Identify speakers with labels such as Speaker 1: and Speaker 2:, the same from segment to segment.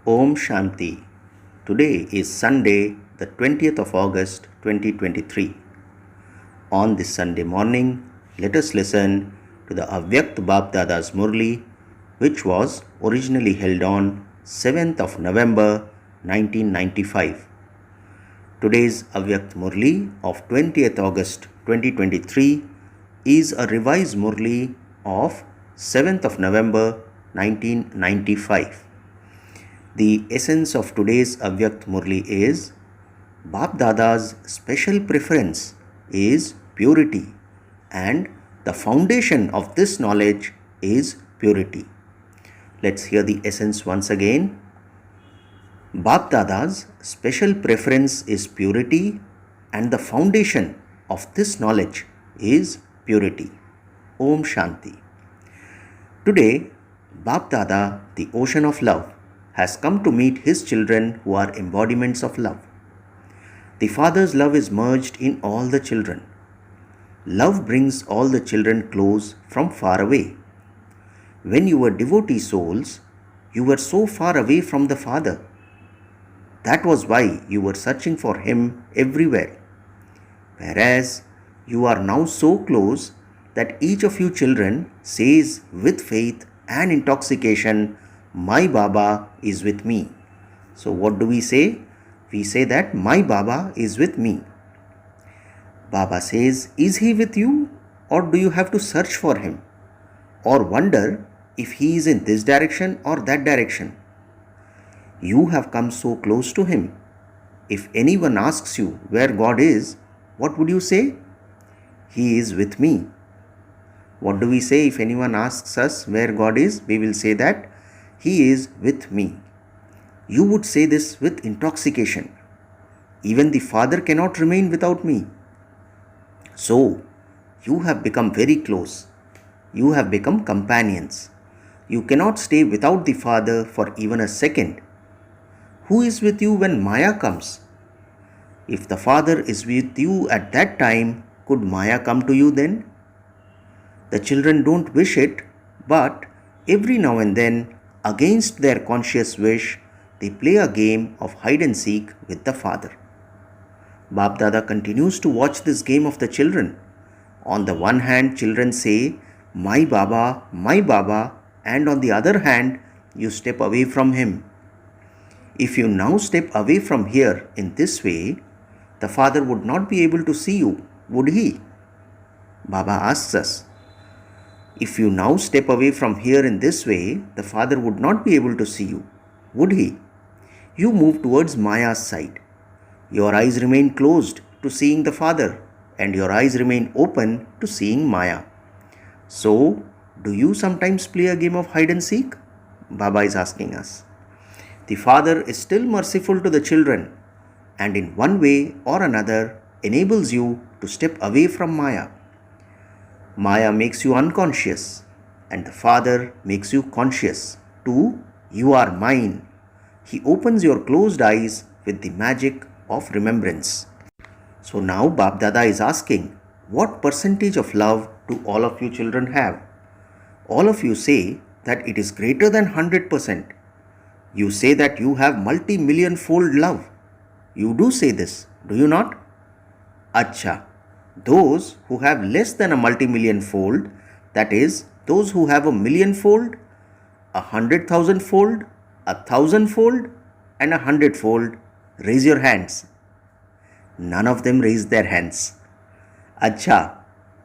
Speaker 1: Om Shanti. Today is Sunday, the 20th of August 2023. On this Sunday morning, let us listen to the avyakta Bap-Dada's Murli, which was originally held on 7th of November 1995. Today's avyakta Murli of 20th August 2023 is a revised Murli of 7th of November 1995. The essence of today's avyakta Murli is Bap Dada's special preference is purity, and the foundation of this knowledge is purity. Let's hear the essence once again. Bap Dada's special preference is purity, and the foundation of this knowledge is purity. Om Shanti. Today, Bap Dada, the ocean of love, has come to meet his children who are embodiments of love. The Father's love is merged in all the children. Love brings all the children close from far away. When you were devotee souls, you were so far away from the Father. That was why you were searching for Him everywhere. Whereas you are now so close that each of you children says with faith and intoxication, "My Baba is with me." So what do we say? We say that my Baba is with me. Baba says, is he with you, or do you have to search for him? Or wonder if he is in this direction or that direction? You have come so close to him. If anyone asks you where God is, what would you say? He is with me. What do we say if anyone asks us where God is? We will say that He is with me. You would say this with intoxication. Even the Father cannot remain without me. So, you have become very close. You have become companions. You cannot stay without the Father for even a second. Who is with you when Maya comes? If the Father is with you at that time, could Maya come to you then? The children don't wish it, but every now and then, against their conscious wish, they play a game of hide and seek with the Father. Bap Dada continues to watch this game of the children. On the one hand, children say, "My Baba, my Baba," and on the other hand, you step away from him. If you now step away from here in this way, the Father would not be able to see you, would he? Baba asks us. If you now step away from here in this way, the Father would not be able to see you, would he? You move towards Maya's side. Your eyes remain closed to seeing the Father, and your eyes remain open to seeing Maya. So, do you sometimes play a game of hide and seek? Baba is asking us. The Father is still merciful to the children, and in one way or another enables you to step away from Maya. Maya makes you unconscious, and the Father makes you conscious. Too, you are mine. He opens your closed eyes with the magic of remembrance. So now Bap Dada is asking, what percentage of love do all of you children have? All of you say that it is greater than 100%. You say that you have multi-million fold love. You do say this, do you not? Acha. Those who have less than a multi-million fold, that is, those who have a million fold, 100,000 fold, 1,000 fold, and 100 fold, raise your hands. None of them raised their hands. Acha,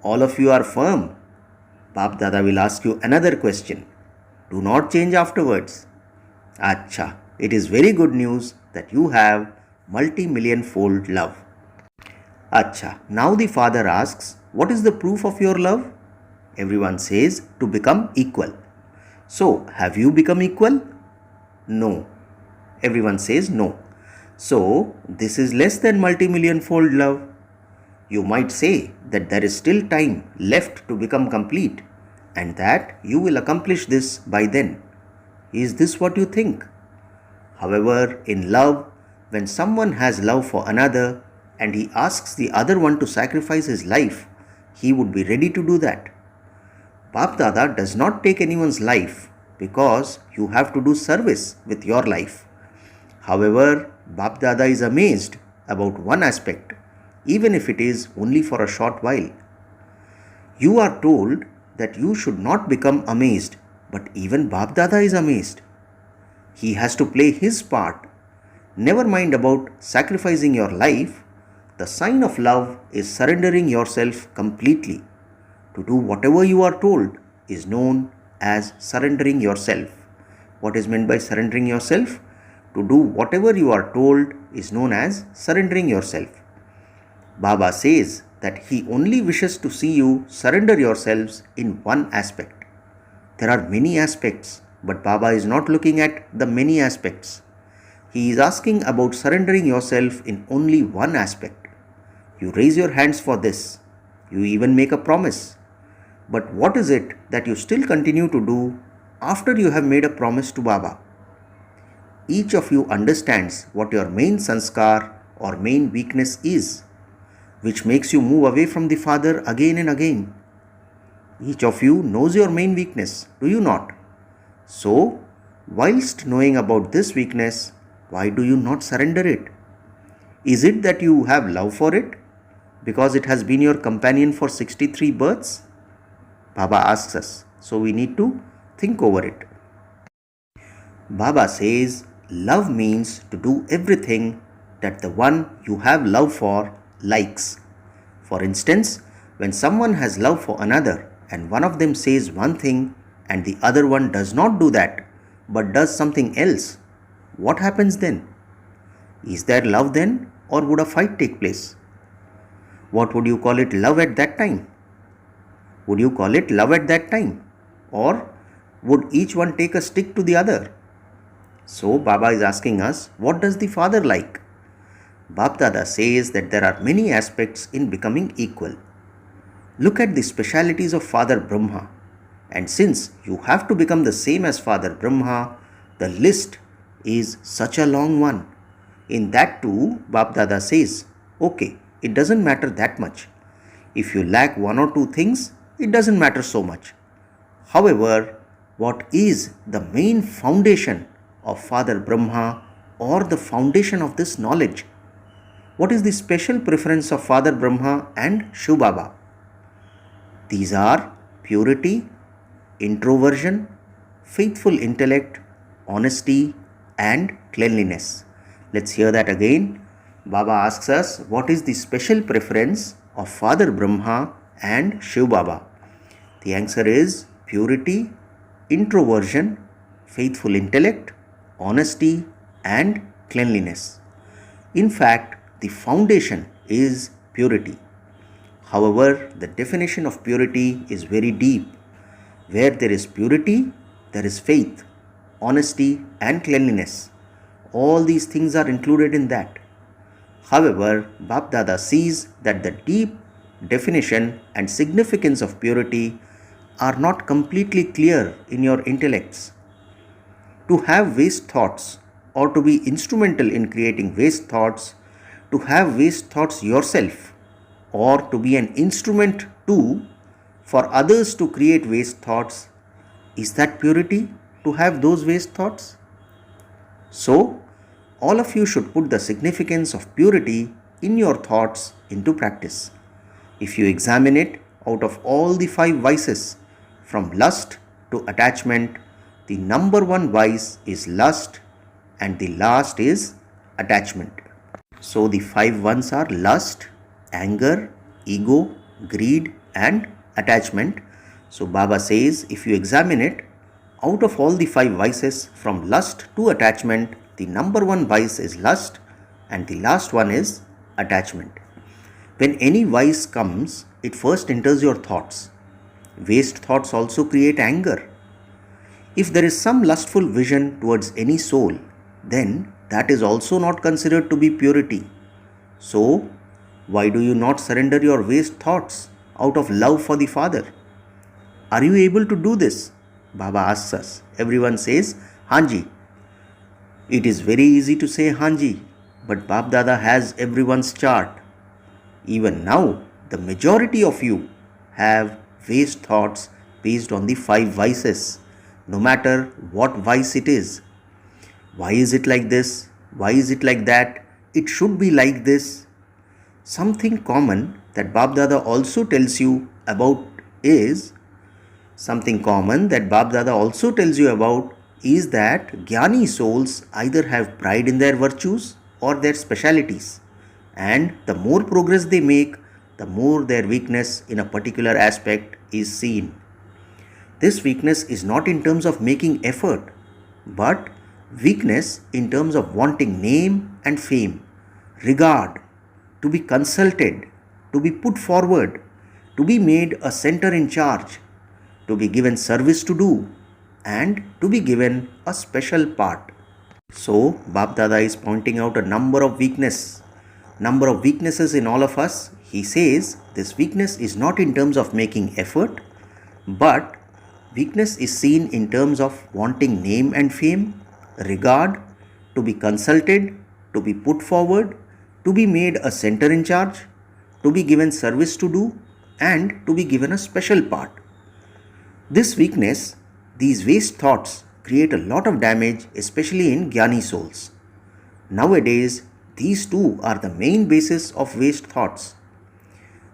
Speaker 1: all of you are firm. Bap Dada will ask you another question. Do not change afterwards. Acha, it is very good news that you have multi-million fold love. Acha, now the Father asks, what is the proof of your love? Everyone says, to become equal. So, have you become equal? No. Everyone says no. So, this is less than multi-million fold love. You might say that there is still time left to become complete, and that you will accomplish this by then. Is this what you think? However, in love, when someone has love for another, and he asks the other one to sacrifice his life, he would be ready to do that. Bap Dada does not take anyone's life because you have to do service with your life. However, Bap Dada is amazed about one aspect, even if it is only for a short while. You are told that you should not become amazed, but even Bap Dada is amazed. He has to play his part. Never mind about sacrificing your life. The sign of love is surrendering yourself completely. To do whatever you are told is known as surrendering yourself. What is meant by surrendering yourself? To do whatever you are told is known as surrendering yourself. Baba says that he only wishes to see you surrender yourselves in one aspect. There are many aspects, but Baba is not looking at the many aspects. He is asking about surrendering yourself in only one aspect. You raise your hands for this. You even make a promise. But what is it that you still continue to do after you have made a promise to Baba? Each of you understands what your main sanskar or main weakness is, which makes you move away from the Father again and again. Each of you knows your main weakness, do you not? So, whilst knowing about this weakness, why do you not surrender it? Is it that you have love for it? Because it has been your companion for 63 births? Baba asks us, so we need to think over it. Baba says, love means to do everything that the one you have love for likes. For instance, when someone has love for another and one of them says one thing and the other one does not do that but does something else, what happens then? Is there love then, or would a fight take place? What would you call it love at that time? Would you call it love at that time? Or would each one take a stick to the other? So Baba is asking us, what does the Father like? Bap Dada says that there are many aspects in becoming equal. Look at the specialities of Father Brahma. And since you have to become the same as Father Brahma, the list is such a long one. In that too, Bap Dada says, okay, it doesn't matter that much. If you lack one or two things, it doesn't matter so much. However, what is the main foundation of Father Brahma or the foundation of this knowledge? What is the special preference of Father Brahma and Shiv Baba? These are purity, introversion, faithful intellect, honesty, and cleanliness. Let's hear that again. Baba asks us, what is the special preference of Father Brahma and Shiv Baba? The answer is purity, introversion, faithful intellect, honesty, and cleanliness. In fact, the foundation is purity. However, the definition of purity is very deep. Where there is purity, there is faith, honesty, and cleanliness. All these things are included in that. However, Bap Dada sees that the deep definition and significance of purity are not completely clear in your intellects. To have waste thoughts or to be instrumental in creating waste thoughts, to have waste thoughts yourself, or to be an instrument too for others to create waste thoughts, is that purity to have those waste thoughts? So, all of you should put the significance of purity in your thoughts into practice. If you examine it, out of all the 5 vices, from lust to attachment, the number 1 vice is lust and the last is attachment. So the 5 ones are lust, anger, ego, greed, and attachment. So Baba says, if you examine it, out of all the 5 vices, from lust to attachment, the number 1 vice is lust and the last one is attachment. When any vice comes, it first enters your thoughts. Waste thoughts also create anger. If there is some lustful vision towards any soul, then that is also not considered to be purity. So, why do you not surrender your waste thoughts out of love for the Father? Are you able to do this? Baba asks us. Everyone says, Hanji. It is very easy to say Hanji, but Bap Dada has everyone's chart. Even now, the majority of you have waste thoughts based on the 5 vices, no matter what vice it is. Why is it like this? Why is it like that? It should be like this. Something common that Bap Dada also tells you about is that Jnani souls either have pride in their virtues or their specialities, and the more progress they make, the more their weakness in a particular aspect is seen. This weakness is not in terms of making effort, but weakness in terms of wanting name and fame, regard, to be consulted, to be put forward, to be made a center in charge, to be given service to do, and to be given a special part. So, Bap Dada is pointing out a number of weaknesses in all of us. He says this weakness is not in terms of making effort, but weakness is seen in terms of wanting name and fame, regard, to be consulted, to be put forward, to be made a center in charge, to be given service to do, and to be given a special part. This weakness, these waste thoughts, create a lot of damage, especially in Jnani souls. Nowadays, these two are the main basis of waste thoughts.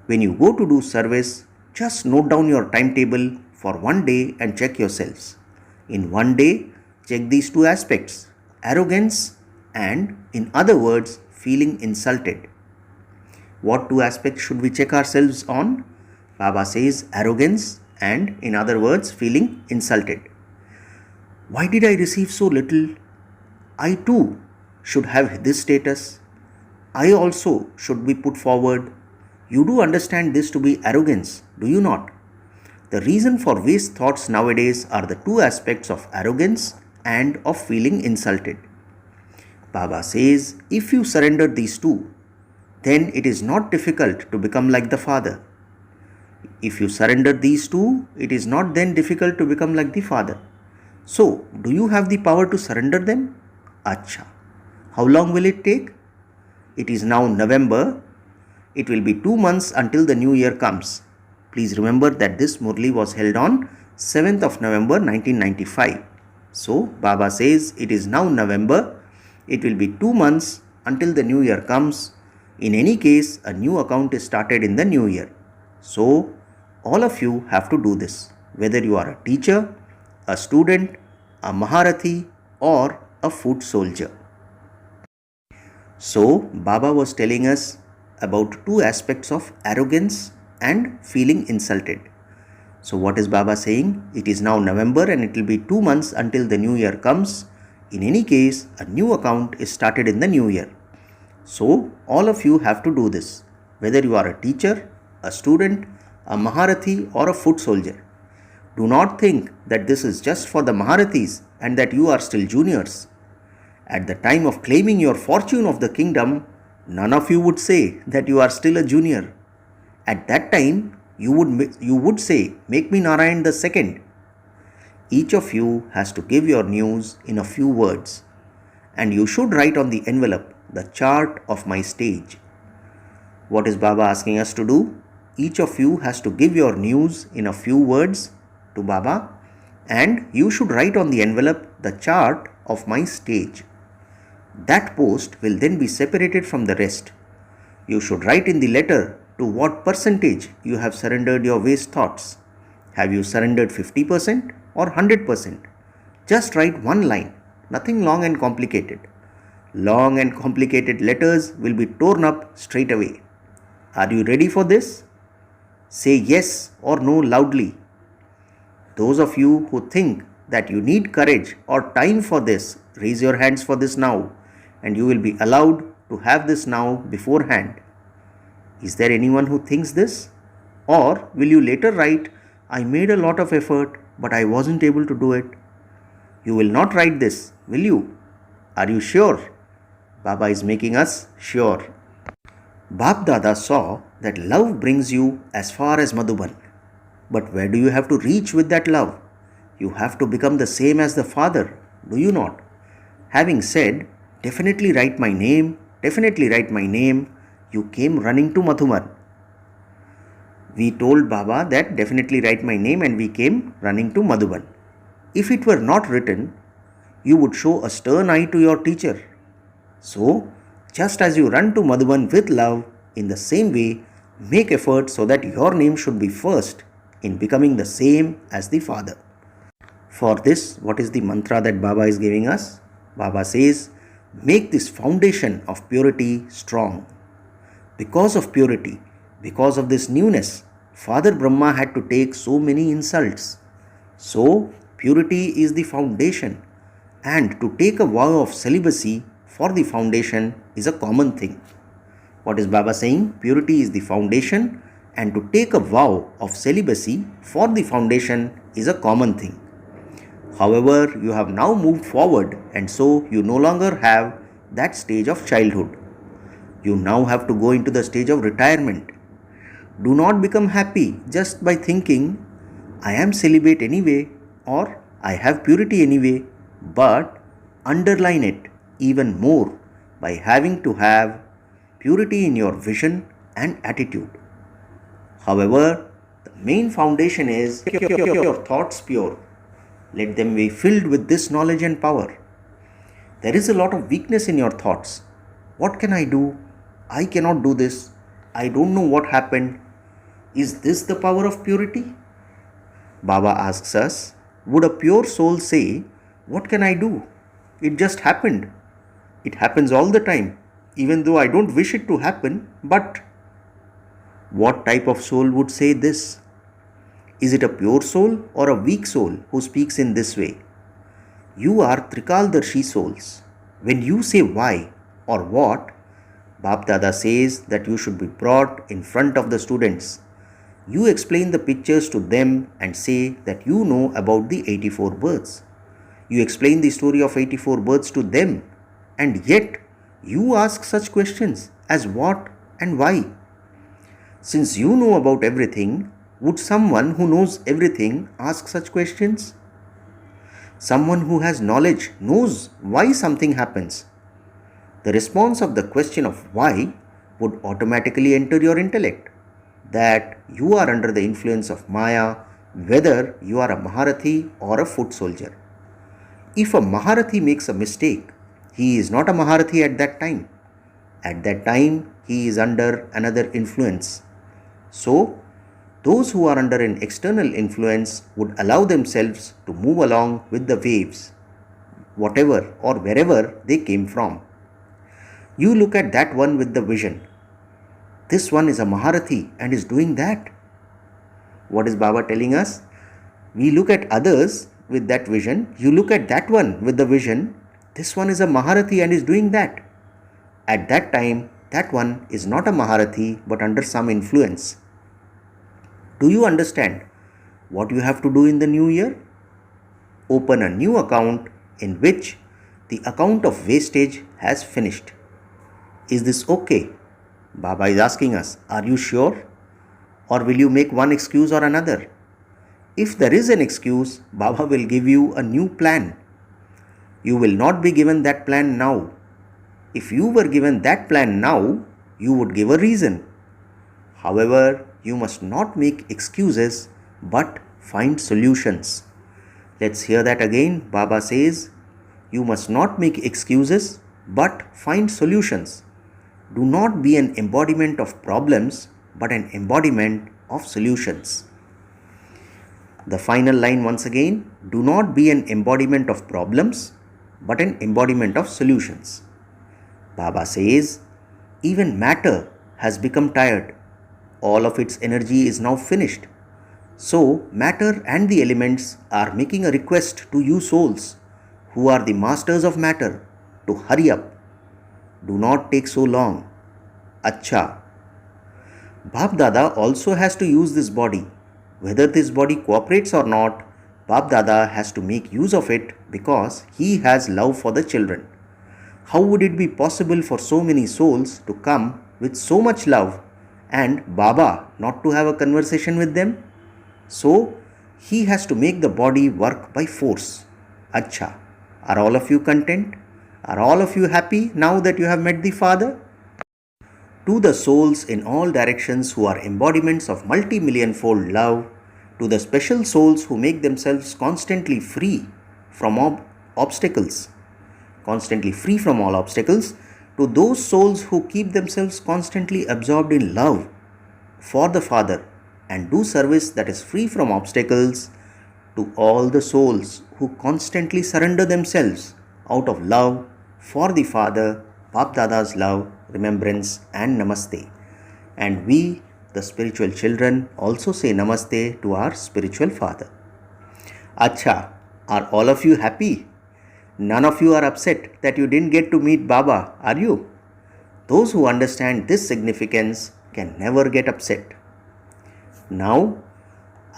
Speaker 1: When you go to do service, just note down your timetable for one day and check yourselves. In one day, check these two aspects, arrogance and, in other words, feeling insulted. What two aspects should we check ourselves on? Baba says arrogance and, in other words, feeling insulted. Why did I receive so little? I too should have this status. I also should be put forward. You do understand this to be arrogance, do you not? The reason for waste thoughts nowadays are the two aspects of arrogance and of feeling insulted. Baba says, if you surrender these two, then it is not difficult to become like the Father. If you surrender these two, it is not then difficult to become like the Father. So, do you have the power to surrender them? Acha. How long will it take? It is now November. It will be 2 months until the new year comes. Please remember that this Murli was held on 7th of November 1995. So, Baba says it is now November. It will be 2 months until the new year comes. In any case, a new account is started in the new year. So, all of you have to do this, whether you are a teacher, a student, a Maharathi, or a foot soldier. So, Baba was telling us about two aspects of arrogance and feeling insulted. So, what is Baba saying? It is now November and it will be 2 months until the new year comes. In any case, a new account is started in the new year. So, all of you have to do this, whether you are a teacher, a student, a Maharathi, or a foot soldier. Do not think that this is just for the Maharathis and that you are still juniors. At the time of claiming your fortune of the kingdom, none of you would say that you are still a junior. At that time, you would say, make me Narayan the second. Each of you has to give your news in a few words, and you should write on the envelope the chart of my stage. What is Baba asking us to do? Each of you has to give your news in a few words to Baba, and you should write on the envelope the chart of my stage. That post will then be separated from the rest. You should write in the letter to what percentage you have surrendered your waste thoughts. Have you surrendered 50% or 100%? Just write one line, nothing long and complicated. Long and complicated letters will be torn up straight away. Are you ready for this? Say yes or no loudly. Those of you who think that you need courage or time for this, raise your hands for this now, and you will be allowed to have this now beforehand. Is there anyone who thinks this? Or will you later write, I made a lot of effort, but I wasn't able to do it? You will not write this, will you? Are you sure? Baba is making us sure. Bap Dada saw that love brings you as far as Madhuban. But where do you have to reach with that love? You have to become the same as the Father, do you not? Having said, definitely write my name, you came running to Madhuban. We told Baba that definitely write my name and we came running to Madhuban. If it were not written, you would show a stern eye to your teacher. So, just as you run to Madhuban with love, in the same way, make effort so that your name should be first in becoming the same as the Father. For this, what is the mantra that Baba is giving us? Baba says, make this foundation of purity strong. Because of purity, because of this newness, Father Brahma had to take so many insults. So, purity is the foundation, and to take a vow of celibacy for the foundation is a common thing. What is Baba saying? Purity is the foundation, and to take a vow of celibacy for the foundation is a common thing. However, you have now moved forward, and so you no longer have that stage of childhood. You now have to go into the stage of retirement. Do not become happy just by thinking, I am celibate anyway, or I have purity anyway, but underline it even more by having to have purity in your vision and attitude. However, the main foundation is keep your thoughts pure. Let them be filled with this knowledge and power. There is a lot of weakness in your thoughts. What can I do? I cannot do this. I don't know what happened. Is this the power of purity? Baba asks us, would a pure soul say, what can I do? It just happened. It happens all the time, even though I don't wish it to happen, but what type of soul would say this? Is it a pure soul or a weak soul who speaks in this way? You are Trikaldarshi souls. When you say why or what, Bap Dada says that you should be brought in front of the students. You explain the pictures to them and say that you know about the 84 birds. You explain the story of 84 birds to them, and yet you ask such questions as what and why. Since you know about everything, would someone who knows everything ask such questions? Someone who has knowledge knows why something happens. The response of the question of why would automatically enter your intellect, that you are under the influence of Maya, whether you are a Maharathi or a foot soldier. If a Maharathi makes a mistake, he is not a Maharathi at that time. At that time, he is under another influence. So, those who are under an external influence would allow themselves to move along with the waves, whatever or wherever they came from. You look at that one with the vision. This one is a Maharathi and is doing that. What is Baba telling us? We look at others with that vision. You look at that one with the vision. This one is a Maharathi and is doing that. At that time, that one is not a Maharathi but under some influence. Do you understand what you have to do in the new year? Open a new account in which the account of wastage has finished. Is this okay? Baba is asking us, are you sure? Or will you make one excuse or another? If there is an excuse, Baba will give you a new plan. You will not be given that plan now. If you were given that plan now, you would give a reason. However, you must not make excuses but find solutions. Let's hear that again. Baba says, you must not make excuses but find solutions. Do not be an embodiment of problems but an embodiment of solutions. The final line once again, do not be an embodiment of problems but an embodiment of solutions. Baba says, even matter has become tired. All of its energy is now finished. So, matter and the elements are making a request to you souls, who are the masters of matter, to hurry up. Do not take so long. Acha. Bap Dada also has to use this body. Whether this body cooperates or not, Bap Dada has to make use of it because he has love for the children. How would it be possible for so many souls to come with so much love and Baba not to have a conversation with them? So, he has to make the body work by force. Acha. Are all of you content? Are all of you happy now that you have met the Father? To the souls in all directions who are embodiments of multi-million-fold love, to the special souls who make themselves constantly free from obstacles, constantly free from all obstacles, to those souls who keep themselves constantly absorbed in love for the Father and do service that is free from obstacles, to all the souls who constantly surrender themselves out of love for the Father, Bap Dada's love, remembrance, and Namaste. And we, the spiritual children, also say Namaste to our spiritual Father. Acha, are all of you happy? None of you are upset that you didn't get to meet Baba, are you? Those who understand this significance can never get upset. Now,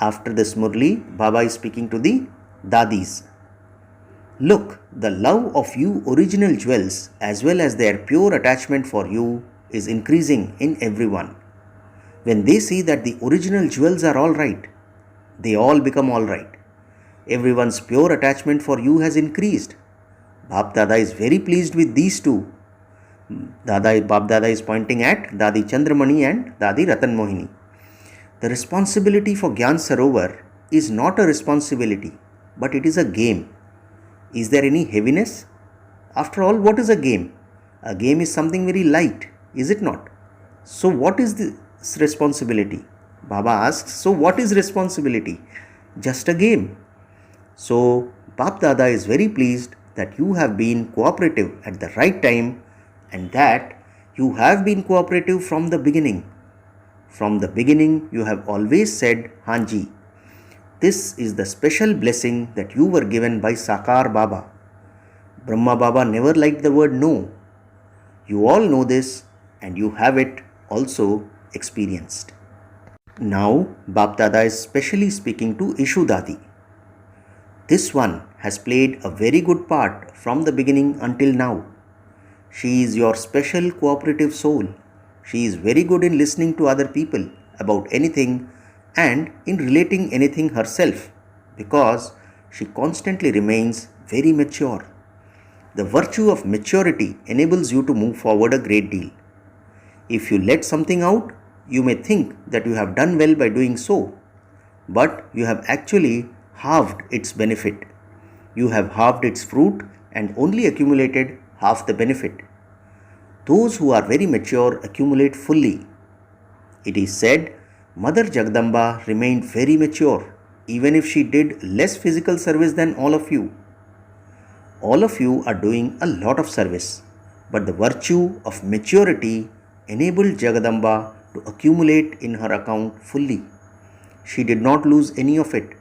Speaker 1: after this Murli, Baba is speaking to the Dadis. Look, the love of you original jewels as well as their pure attachment for you is increasing in everyone. When they see that the original jewels are all right, they all become all right. Everyone's pure attachment for you has increased. Bap Dada is very pleased with these two. Bap Dada is pointing at Dadi Chandramani and Dadi Ratan Mohini. The responsibility for Gyan Sarovar is not a responsibility, but it is a game. Is there any heaviness? After all, what is a game? A game is something very light, is it not? So what is this responsibility? Baba asks, so what is responsibility? Just a game. So Bap Dada is very pleased that you have been cooperative at the right time and that you have been cooperative from the beginning. From the beginning, you have always said Hanji. This is the special blessing that you were given by Sakar Baba. Brahma Baba never liked the word no. You all know this and you have it also experienced. Now, Bap Dada is specially speaking to Ishu Dadi. This one has played a very good part from the beginning until now. She is your special cooperative soul. She is very good in listening to other people about anything and in relating anything herself because she constantly remains very mature. The virtue of maturity enables you to move forward a great deal. If you let something out, you may think that you have done well by doing so, but you have actually halved its benefit. You have halved its fruit and only accumulated half the benefit. Those who are very mature accumulate fully. It is said, Mother Jagdamba remained very mature, even if she did less physical service than all of you. All of you are doing a lot of service, but the virtue of maturity enabled Jagadamba to accumulate in her account fully. She did not lose any of it.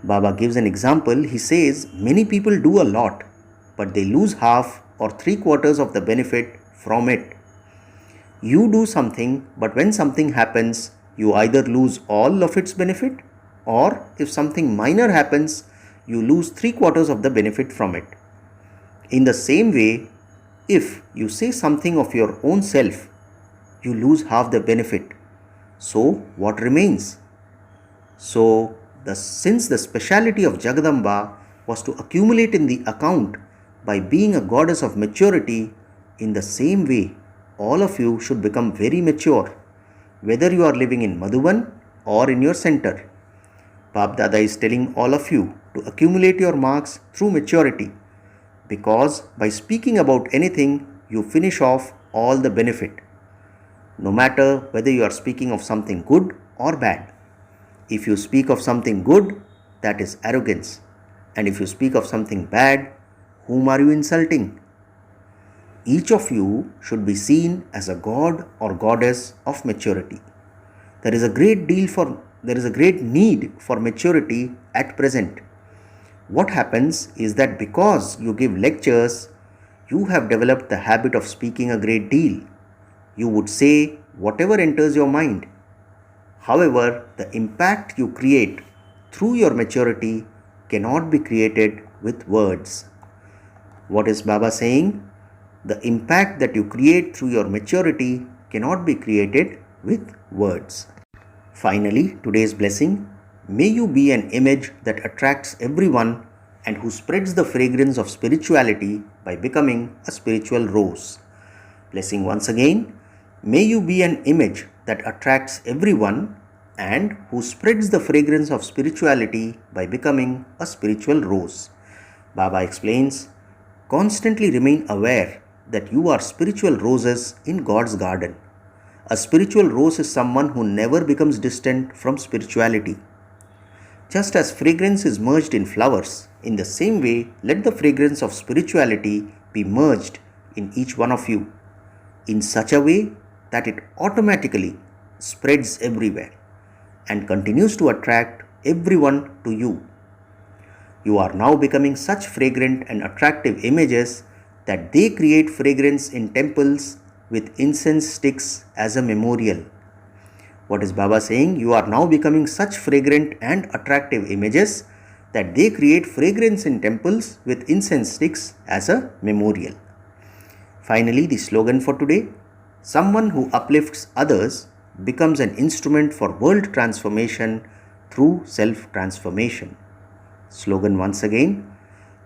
Speaker 1: Baba gives an example. He says, many people do a lot, but they lose half or 3/4 of the benefit from it. You do something, but when something happens, you either lose all of its benefit, or if something minor happens, you lose 3/4 of the benefit from it. In the same way, if you say something of your own self, you lose half the benefit. So, what remains? So, since the speciality of Jagadamba was to accumulate in the account by being a goddess of maturity, in the same way, all of you should become very mature, whether you are living in Madhuban or in your center. Bap Dada is telling all of you to accumulate your marks through maturity, because by speaking about anything, you finish off all the benefit, no matter whether you are speaking of something good or bad. If you speak of something good, that is arrogance. And if you speak of something bad, whom are you insulting? Each of you should be seen as a god or goddess of maturity. There is a great need for maturity at present. What happens is that because you give lectures, you have developed the habit of speaking a great deal. You would say whatever enters your mind. However, the impact you create through your maturity cannot be created with words. What is Baba saying? The impact that you create through your maturity cannot be created with words. Finally, today's blessing. May you be an image that attracts everyone and who spreads the fragrance of spirituality by becoming a spiritual rose. Blessing once again. May you be an image that attracts everyone and who spreads the fragrance of spirituality by becoming a spiritual rose. Baba explains, Constantly remain aware that you are spiritual roses in God's garden. A spiritual rose is someone who never becomes distant from spirituality. Just as fragrance is merged in flowers, in the same way, let the fragrance of spirituality be merged in each one of you in such a way that it automatically spreads everywhere and continues to attract everyone to you. You are now becoming such fragrant and attractive images that they create fragrance in temples with incense sticks as a memorial. What is Baba saying? You are now becoming such fragrant and attractive images that they create fragrance in temples with incense sticks as a memorial. Finally, the slogan for today: someone who uplifts others becomes an instrument for world transformation through self-transformation. Slogan once again: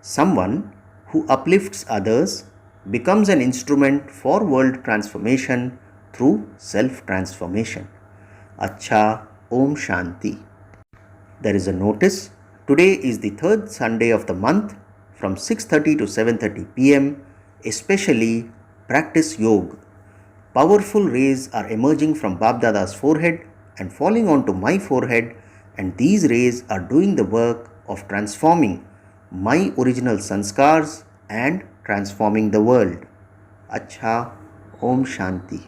Speaker 1: someone who uplifts others becomes an instrument for world transformation through self-transformation. Acha, Om Shanti. There is a notice. Today is the third Sunday of the month from 6:30 to 7:30 p.m. Especially practice yoga. Powerful rays are emerging from Babdada's forehead and falling onto my forehead, and these rays are doing the work of transforming my original sanskars and transforming the world. Acha, Om Shanti.